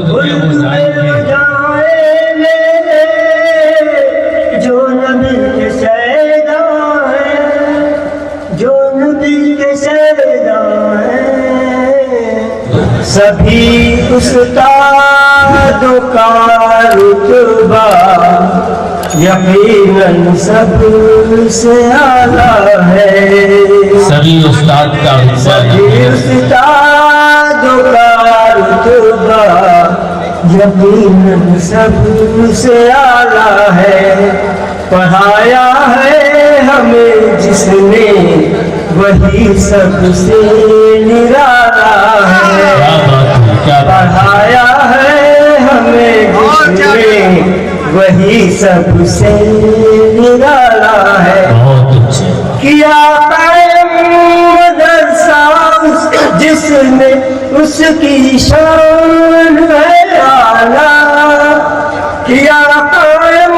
میں وہ جائیں گے جو نبی کے شہدا ہیں، جو نبی کے شہدا ہیں، سبھی استادوں کا رتبہ یقیناً سب سے اعلیٰ ہے۔ سبھی استاد کا سبھی استادوں کا رتبہ یقیناً سب سے اعلیٰ ہے۔ پڑھایا ہے ہمیں جس نے وہی سب سے نرالا ہے۔ پڑھایا ہے ہمیں جس نے وہی سب سے نرالا ہے۔ کیا قائم مدرسہ جس نے اس کی شان ہے اعلیٰ۔ کیا قائم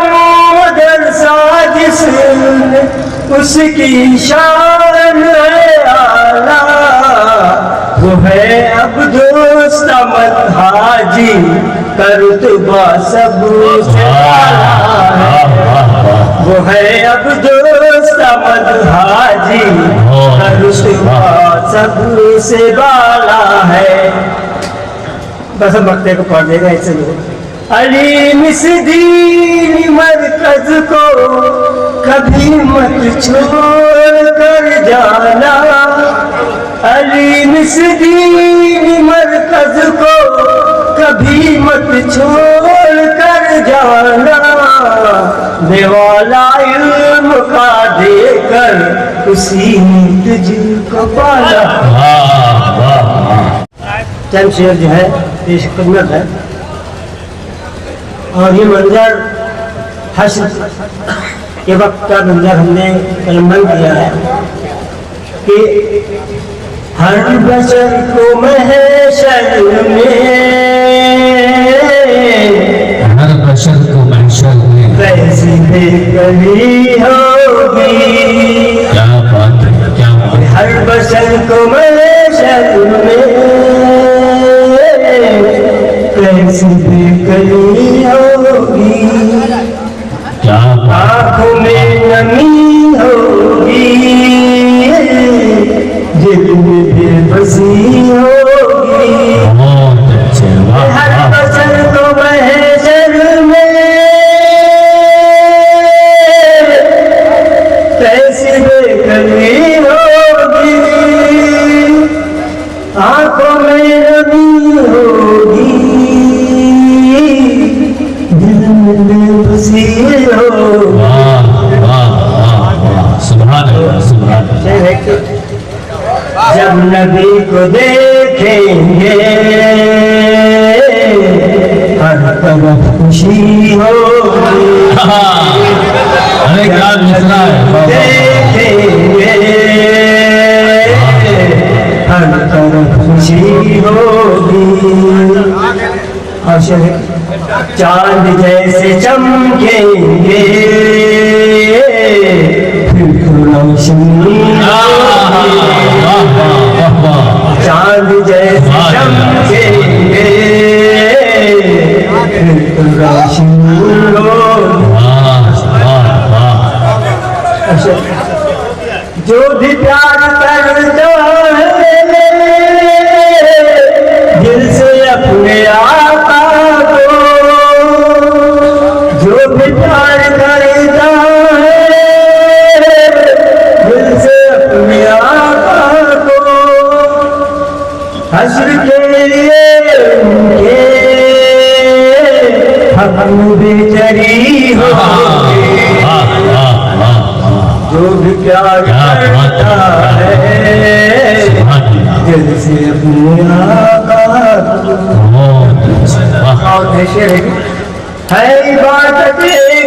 مدرسہ جس نے اس کی شان ہے اعلیٰ۔ وہ ہے عبدالصمد حاجی کا رتبہ سب سے اعلیٰ ہے۔ وہ ہے عبدالصمد حاجی کا رتبہ سب سے بالا ہے۔ بس ہم وقتے کو پڑھ دے گا اس سے لوگ۔ علی مسدین مرکز کو کبھی مت چھوڑ کر جانا۔ علی مسدین مرکز کو کبھی مت چھوڑ کر جانا۔ دیوالا علم کا دے کر اسی نے تجھ کو پالا۔ چند شعر جو ہے پیش خدمت ہے، اور یہ منظر حشر کے وقت کا منظر ہم نے قلم بند کیا ہے کہ ہر بشر کو محشر میں، ہر بشر کو محشر میں کیسی بے کلی ہوگی۔ کیا بات ہے، کیا بات ہے۔ ہر بشر کو محشر میں کیسی بے کلی ہوگی۔ کیا آنکھوں میں نمی ہوگی، دل میں بے بسی ہوگی۔ بہت اچھے، ہر بشر کو محشر میں کیسی بے کلی ہوگی۔ آنکھوں میں نمی ہوگی، دل میں بے بسی ہوگی۔ سبحان اللہ، سبحان اللہ۔ جب نبی کو دیکھیں گے ہر طرف خوشی ہوگی۔ ارے کیا مصرع ہے۔ دیکھیں گے ہر طرف خوشی ہوگی۔ اور شہر چاند جیسے چمکیں گے پھر روشنی ہوگی۔ چاند جیسے چمکیں گے پھر روشنی ہوگی۔ جو بھی پیار کرتا ہے دل سے اپنے آقا کو، جو بھی پیار کرتا ہے دل سے اپنے آقا کو، حشر کے لیے ان کے حق میں بہتری ہوگی۔ جو بھی پیار کرتا ہے دل سے اپنے آقا کو۔ ہے عبادت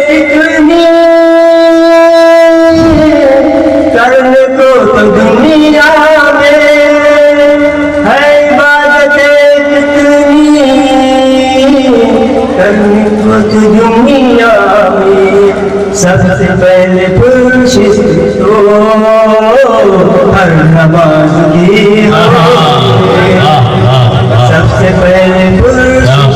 کتنی کرنے کو تو دنیا میں، ہے عبادت کتنی کرنے کو تو دنیا میں۔ سب سے پہلے پرشش تو ہر نماز کی ہوگی۔ سب سے پہلے پرشش